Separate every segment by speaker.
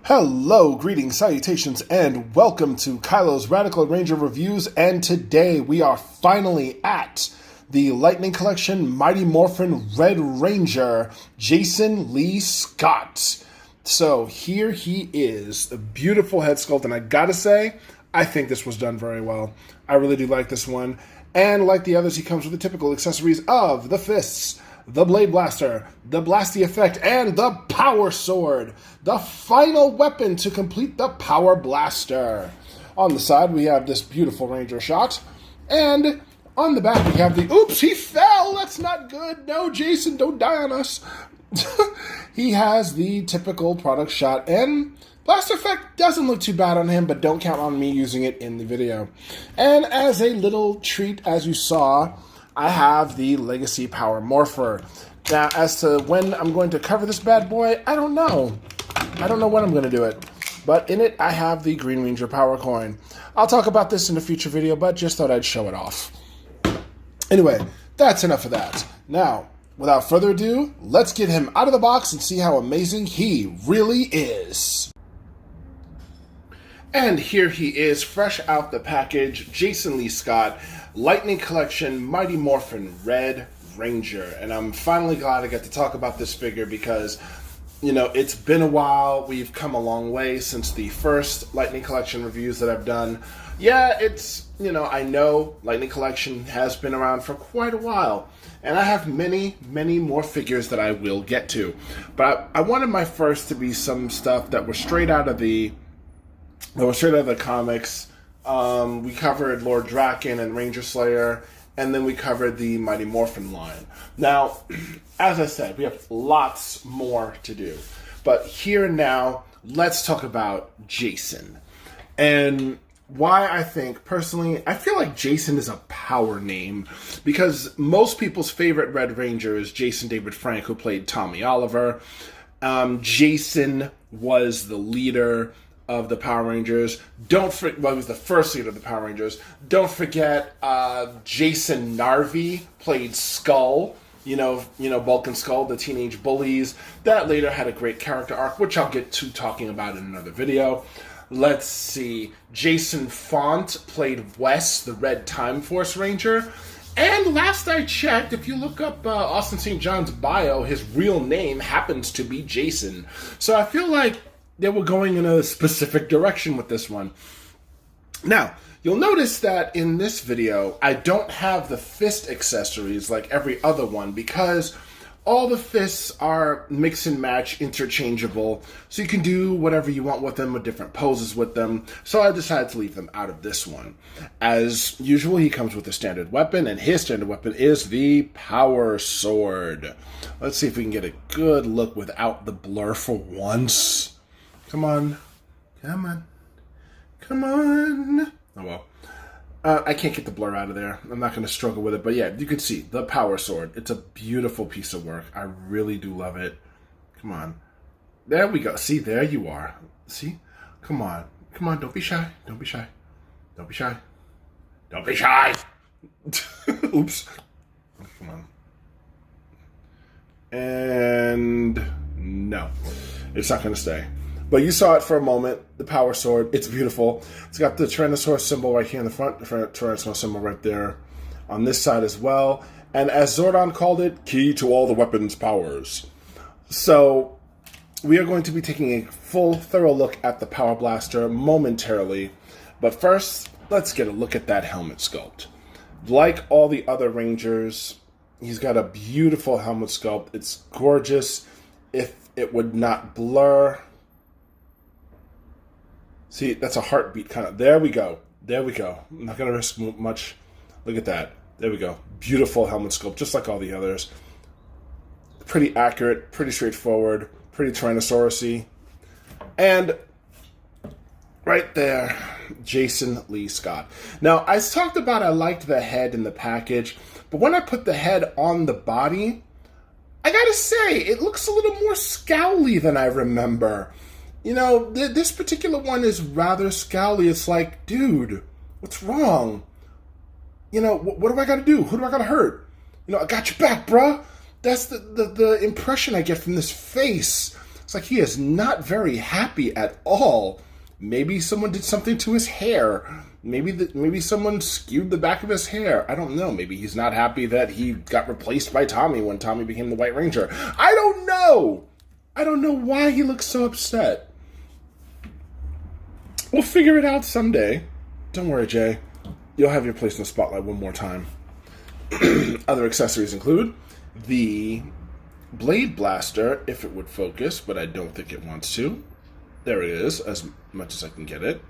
Speaker 1: Hello, greetings, salutations, and welcome to Kailo's Radical Ranger Reviews, and today we are finally at the Lightning Collection Mighty Morphin Red Ranger, Jason Lee Scott. So here he is, a beautiful head sculpt, and I gotta say, I think this was done very well. I really do like this one, and like the others, he comes with the typical accessories of the fists, the Blade Blaster, the Blasty Effect, and the Power Sword, the final weapon to complete the Power Blaster. On the side, we have this beautiful Ranger shot, and on the back, we have the, oops, he fell, that's not good, no, Jason, don't die on us. He has the typical product shot, and Blaster Effect doesn't look too bad on him, but don't count on me using it in the video. And as a little treat, as you saw, I have the Legacy Power Morpher. Now, as to when I'm going to cover this bad boy, I don't know. I don't know when I'm going to do it. But in it, I have the Green Ranger Power Coin. I'll talk about this in a future video, but just thought I'd show it off. Anyway, that's enough of that. Now, without further ado, let's get him out of the box and see how amazing he really is. And here he is, fresh out the package, Jason Lee Scott, Lightning Collection, Mighty Morphin Red Ranger. And I'm finally glad I get to talk about this figure because, you know, it's been a while. We've come a long way since the first Lightning Collection reviews that I've done. Yeah, it's, you know, I know Lightning Collection has been around for quite a while. And I have many, many more figures that I will get to. But I wanted my first to be some stuff that was straight out of the comics. We covered Lord Draken and Ranger Slayer, and then we covered the Mighty Morphin line. Now, as I said, we have lots more to do. But here and now, let's talk about Jason. And why I think, personally, I feel like Jason is a power name, because most people's favorite Red Ranger is Jason David Frank, who played Tommy Oliver. Jason was the leader of the Power Rangers. He was the first leader of the Power Rangers. Don't forget, Jason Narvi played Skull. You know, Bulk and Skull, the teenage bullies. That later had a great character arc, which I'll get to talking about in another video. Let's see. Jason Font played Wes, the Red Time Force Ranger. And last I checked, if you look up Austin St. John's bio, his real name happens to be Jason. So I feel like they were going in a specific direction with this one. Now, you'll notice that in this video, I don't have the fist accessories like every other one because all the fists are mix and match interchangeable, so you can do whatever you want with them with different poses with them. So I decided to leave them out of this one. As usual, he comes with a standard weapon, and his standard weapon is the Power Sword. Let's see if we can get a good look without the blur for once. Come on. Come on. Come on. Oh, well. I can't get the blur out of there. I'm not going to struggle with it. But yeah, you can see the Power Sword. It's a beautiful piece of work. I really do love it. Come on. There we go. See, there you are. See? Come on. Come on. Don't be shy. Don't be shy. Don't be shy. Don't be shy. Oops. Come on. And no. It's not going to stay. But you saw it for a moment, the Power Sword. It's beautiful. It's got the Tyrannosaurus symbol right here in the front, the Tyrannosaurus symbol right there on this side as well. And as Zordon called it, key to all the weapons' powers. So we are going to be taking a full, thorough look at the Power Blaster momentarily. But first, let's get a look at that helmet sculpt. Like all the other Rangers, he's got a beautiful helmet sculpt. It's gorgeous. If it would not blur. See, that's a heartbeat kind of. There we go. There we go. I'm not going to risk much. Look at that. There we go. Beautiful helmet sculpt, just like all the others. Pretty accurate, pretty straightforward, pretty Tyrannosaurus-y. And right there, Jason Lee Scott. Now, I talked about I liked the head in the package, but when I put the head on the body, I gotta say, it looks a little more scowly than I remember. You know, this particular one is rather scowly. It's like, dude, what's wrong? You know, what do I got to do? Who do I got to hurt? You know, I got your back, bruh. That's the impression I get from this face. It's like he is not very happy at all. Maybe someone did something to his hair. Maybe someone skewed the back of his hair. I don't know. Maybe he's not happy that he got replaced by Tommy when Tommy became the White Ranger. I don't know. I don't know why he looks so upset. We'll figure it out someday. Don't worry, Jay. You'll have your place in the spotlight one more time. Other accessories include the Blade Blaster, if it would focus, but I don't think it wants to. There it is, as much as I can get it.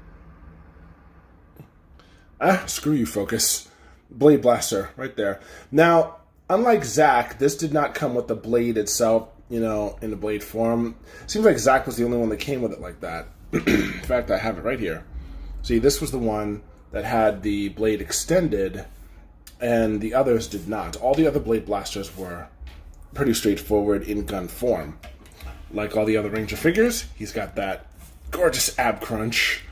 Speaker 1: Screw you, focus. Blade Blaster, right there. Now, unlike Zack, this did not come with the blade itself, in the blade form. Seems like Zack was the only one that came with it like that. In fact, I have it right here. See, this was the one that had the blade extended, and the others did not. All the other Blade Blasters were pretty straightforward in gun form. Like all the other Ranger figures, he's got that gorgeous ab crunch.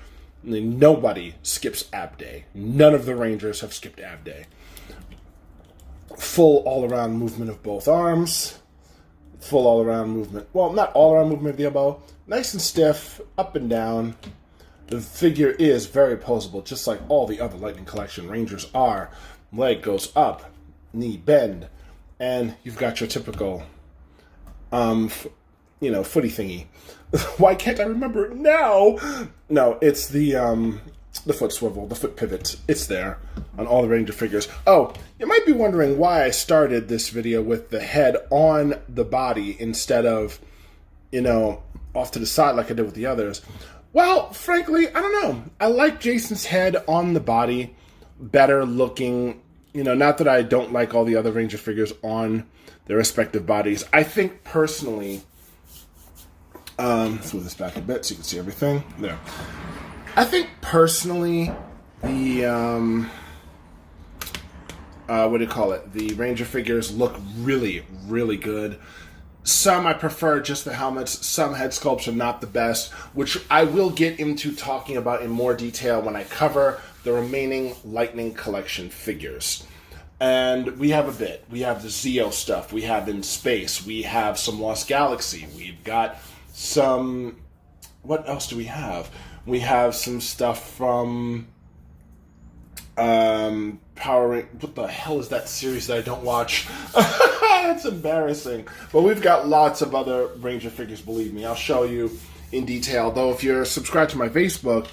Speaker 1: Nobody skips ab day. None of the Rangers have skipped ab day. Full all-around movement of both arms. Full all-around movement. Well, not all-around movement of the elbow. Nice and stiff, up and down. The figure is very posable, just like all the other Lightning Collection Rangers are. Leg goes up, knee bend, and you've got your typical, footy thingy. Why can't I remember it now? No, it's the foot swivel, the foot pivot. It's there on all the Ranger figures. Oh, you might be wondering why I started this video with the head on the body instead of, off to the side like I did with the others. Well, frankly, I don't know. I like Jason's head on the body. Better looking. Not that I don't like all the other Ranger figures on their respective bodies. I think personally, let's move this back a bit so you can see everything. There. I think personally, the, the Ranger figures look really, really good. Some I prefer just the helmets. Some head sculpts are not the best, which I will get into talking about in more detail when I cover the remaining Lightning Collection figures. And we have a bit. We have the Zeo stuff. We have In Space. We have some Lost Galaxy. We've got some... What else do we have? We have some stuff from... What the hell is that series that I don't watch? That's embarrassing. But we've got lots of other Ranger figures, believe me. I'll show you in detail. Though if you're subscribed to my Facebook,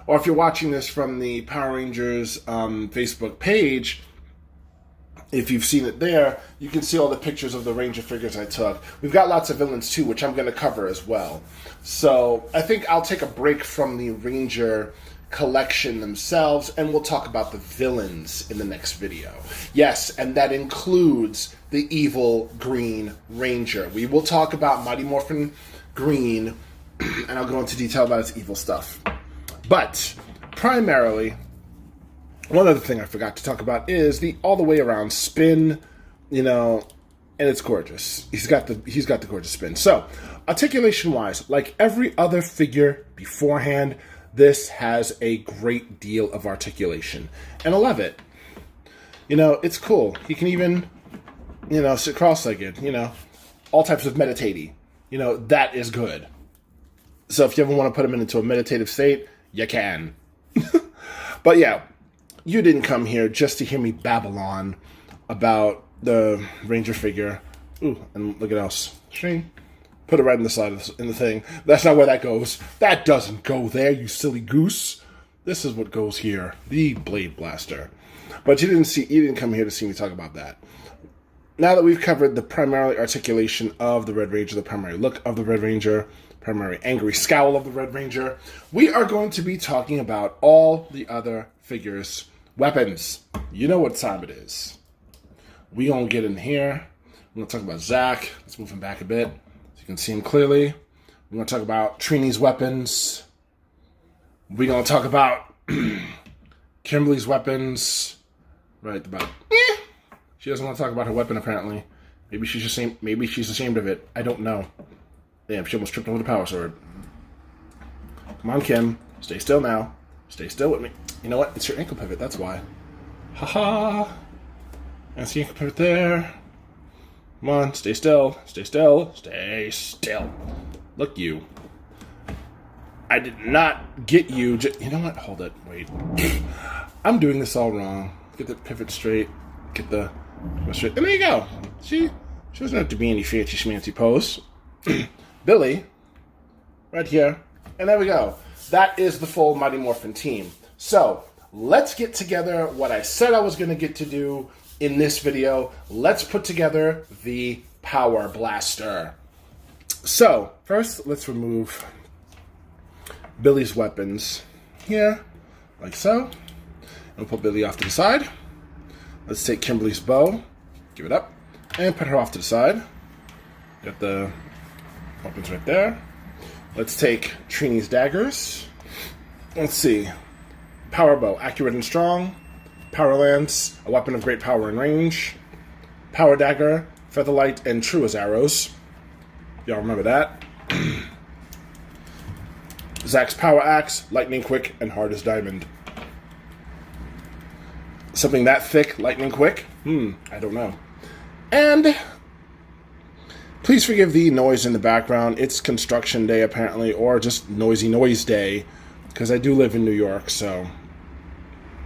Speaker 1: or if you're watching this from the Power Rangers Facebook page, if you've seen it there, you can see all the pictures of the Ranger figures I took. We've got lots of villains too, which I'm going to cover as well. So I think I'll take a break from the Ranger collection themselves, and we'll talk about the villains in the next video. Yes, and that includes the evil Green Ranger. We will talk about Mighty Morphin Green, and I'll go into detail about its evil stuff. But primarily, one other thing I forgot to talk about is the all the way around spin, and it's gorgeous. He's got the gorgeous spin. So, articulation wise, like every other figure beforehand, this has a great deal of articulation, and I love it. It's cool. He can even, sit cross-legged, all types of meditating. That is good. So if you ever want to put him into a meditative state, you can. But yeah, you didn't come here just to hear me babble on about the Ranger figure. Ooh, and look at else. Shane. Put it right in the side of the thing. That's not where that goes. That doesn't go there, you silly goose. This is what goes here. The Blade Blaster. But you didn't come here to see me talk about that. Now that we've covered the primary articulation of the Red Ranger, the primary look of the Red Ranger, primary angry scowl of the Red Ranger, we are going to be talking about all the other figures' weapons. You know what time it is. We gonna get in here. We're gonna talk about Zack. Let's move him back a bit. You can see him clearly. We're going to talk about Trini's weapons. We're going to talk about Kimberly's weapons. Right at the bottom. She doesn't want to talk about her weapon, apparently. Maybe she's ashamed of it. I don't know. Damn, she almost tripped over the power sword. Come on, Kim. Stay still now. Stay still with me. You know what? It's your ankle pivot. That's why. Ha-ha. That's the ankle pivot there. Come on, stay still. Stay still. Stay still. Look, you. I did not get you. You know what? Hold it. Wait. I'm doing this all wrong. Get the pivot straight. Get the straight. And there you go. She doesn't have to be any fancy schmancy pose. Billy. Right here. And there we go. That is the full Mighty Morphin team. So, let's get together what I said I was going to get to do in this video. Let's put together the Power Blaster. So, first, let's remove Billy's weapons here, like so. And we'll put Billy off to the side. Let's take Kimberly's bow, give it up, and put her off to the side. Got the weapons right there. Let's take Trini's daggers. Let's see. Power bow, accurate and strong. Power lance, a weapon of great power and range. Power dagger, featherlight and true as arrows. Y'all remember that? Zack's power axe, lightning quick and hard as diamond. Something that thick, lightning quick? I don't know. And please forgive the noise in the background. It's construction day apparently, or just noisy noise day, because I do live in New York, so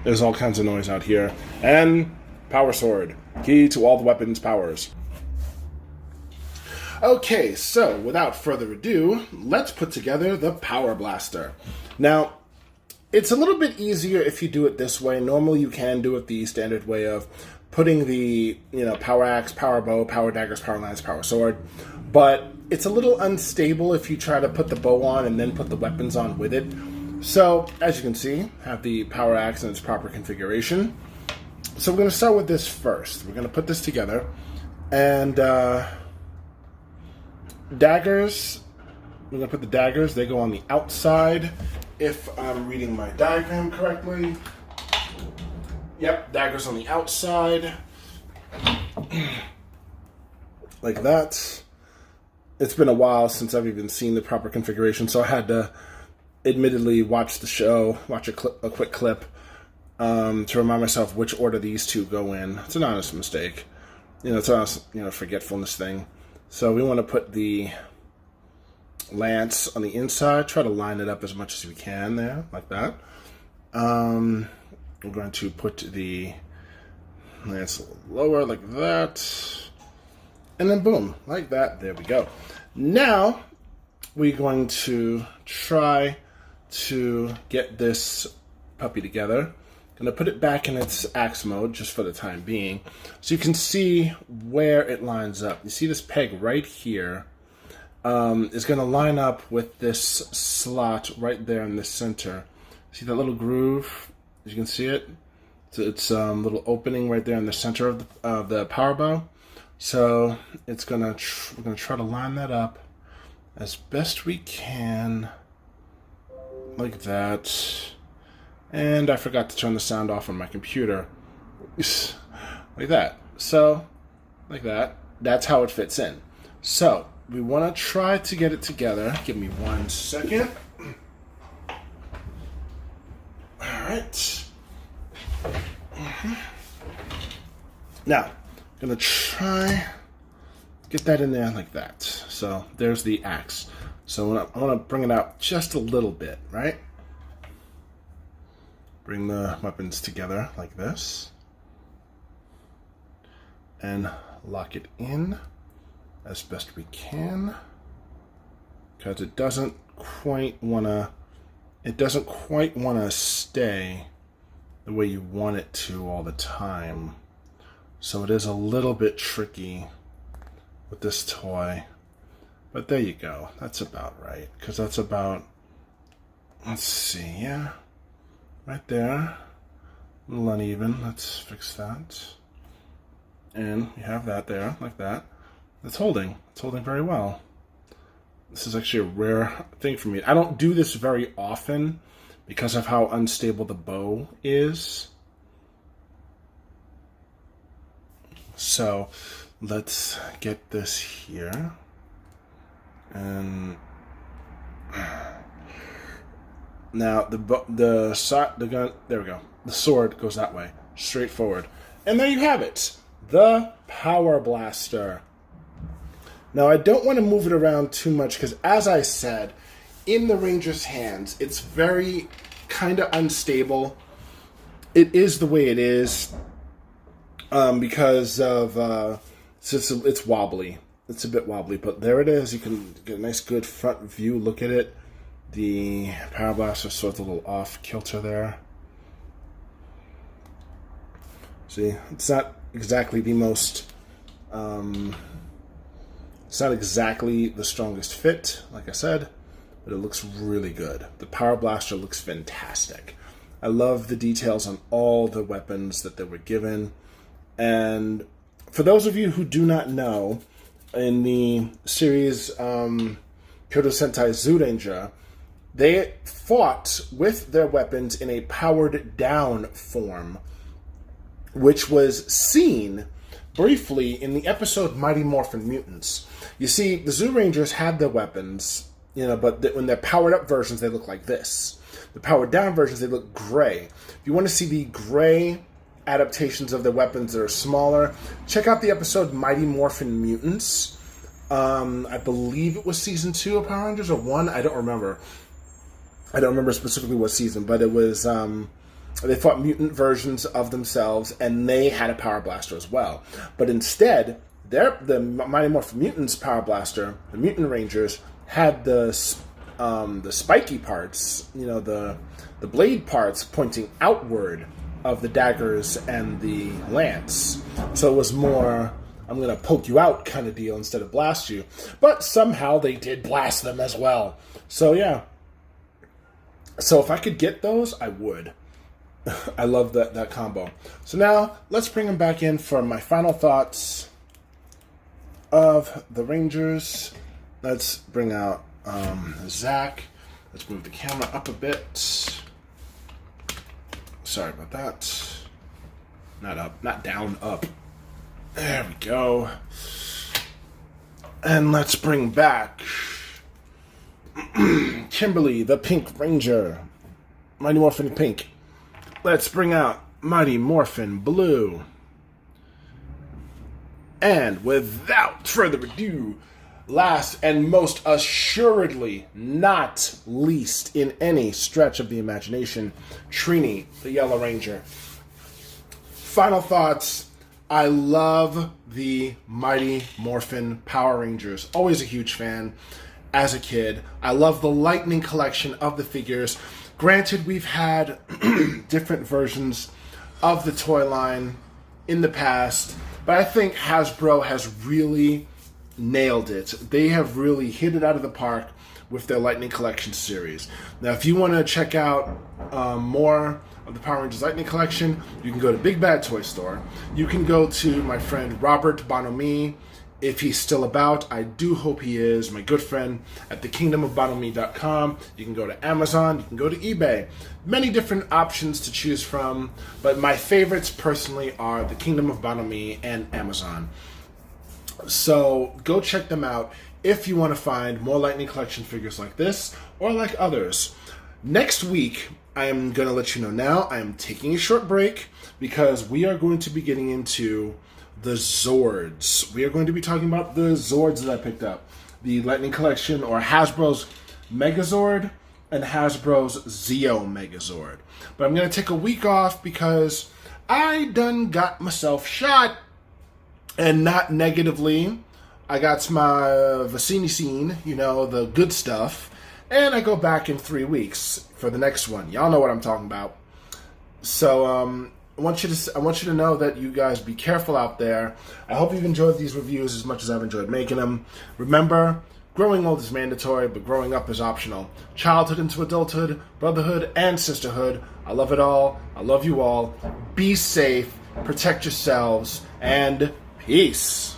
Speaker 1: there's all kinds of noise out here. And power sword, key to all the weapons' powers. Okay, so without further ado, let's put together the Power Blaster. Now, it's a little bit easier if you do it this way. Normally you can do it the standard way of putting the, power axe, power bow, power daggers, power lance, power sword. But it's a little unstable if you try to put the bow on and then put the weapons on with it. So, as you can see, I have the power axe in its proper configuration. So we're going to start with this first. We're going to put this together. And daggers, we're going to put the daggers. They go on the outside, if I'm reading my diagram correctly. Yep, daggers on the outside. Like that. It's been a while since I've even seen the proper configuration, so I had to admittedly watch the show, watch a quick clip, to remind myself which order these two go in. It's an honest mistake. It's an honest, forgetfulness thing. So we want to put the lance on the inside, try to line it up as much as we can there, like that. We're going to put the lance a little lower, like that. And then boom, like that. There we go. Now, we're going to try to get this puppy together. Going to put it back in its axe mode, just for the time being. So you can see where it lines up. You see this peg right here is going to line up with this slot right there in the center. See that little groove? You can see it. It's a little opening right there in the center of the power bow. So it's we're gonna try to line that up as best we can, like that. And I forgot to turn the sound off on my computer, like that. So, like that. That's how it fits in. So we want to try to get it together. Give me 1 second. All right. Now, I'm going to try get that in there like that. So there's the axe. So I want to bring it out just a little bit, right? Bring the weapons together like this. And lock it in as best we can. Because it doesn't quite want to stay the way you want it to all the time. So it is a little bit tricky with this toy. But there you go. That's about right. Because that's about, let's see, yeah. Right there. A little uneven. Let's fix that. And you have that there, like that. It's holding. It's holding very well. This is actually a rare thing for me. I don't do this very often because of how unstable the bow is. So let's get this here. And now the gun, there we go. The sword goes that way, straight forward. And there you have it. The Power Blaster. Now, I don't want to move it around too much because, as I said, in the Ranger's hands, it's very kind of unstable. It is the way it is because of it's wobbly. It's a bit wobbly, but there it is. You can get a nice, good front view. Look at it. The Power Blaster is sort of a little off kilter there. See, it's not exactly the most. It's not exactly the strongest fit, like I said, but it looks really good. The Power Blaster looks fantastic. I love the details on all the weapons that they were given. And for those of you who do not know, in the series Kyoto Sentai Zyuranger, they fought with their weapons in a powered down form, which was seen briefly in the episode Mighty Morphin Mutants. You see, the Zyurangers had their weapons, but when they're powered up versions, they look like this. The powered down versions, they look gray. If you want to see the gray adaptations of their weapons that are smaller, check out the episode Mighty Morphin Mutants. I believe it was season 2 of Power Rangers, or 1. I don't remember. I don't remember specifically what season, but it was... they fought mutant versions of themselves, and they had a Power Blaster as well. But instead, the Mighty Morphin Mutants Power Blaster, the Mutant Rangers, had the spiky parts, the blade parts pointing outward of the daggers and the lance. So it was more, I'm going to poke you out kind of deal instead of blast you. But somehow they did blast them as well. So yeah. So if I could get those, I would. I love that combo. So now, let's bring him back in for my final thoughts of the Rangers. Let's bring out Zach. Let's move the camera up a bit. Sorry about that. Not up, not down, up. There we go. And let's bring back Kimberly, the Pink Ranger. Mighty Morphin Pink. Let's bring out Mighty Morphin Blue. And without further ado, last and most assuredly not least in any stretch of the imagination, Trini, the Yellow Ranger. Final thoughts. I love the Mighty Morphin Power Rangers. Always a huge fan as a kid. I love the Lightning collection of the figures. Granted, we've had different versions of the toy line in the past, but I think Hasbro has really nailed it. They have really hit it out of the park with their Lightning Collection series. Now, if you want to check out more of the Power Rangers Lightning Collection, you can go to Big Bad Toy Store. You can go to my friend Robert Bonomi, if he's still about. I do hope he is. My good friend at thekingdomofbonomi.com. You can go to Amazon. You can go to eBay. Many different options to choose from, but my favorites personally are the Kingdom of Bonomi and Amazon. So go check them out if you want to find more Lightning Collection figures like this or like others. Next week, I am going to let you know now, I am taking a short break because we are going to be getting into the Zords. We are going to be talking about the Zords that I picked up. The Lightning Collection, or Hasbro's Megazord and Hasbro's Zeo Megazord. But I'm going to take a week off because I done got myself shot. And not negatively. I got my Vicini scene, the good stuff. And I go back in 3 weeks for the next one. Y'all know what I'm talking about. So, I want you to know that you guys be careful out there. I hope you've enjoyed these reviews as much as I've enjoyed making them. Remember, growing old is mandatory, but growing up is optional. Childhood into adulthood, brotherhood, and sisterhood. I love it all. I love you all. Be safe. Protect yourselves. And peace.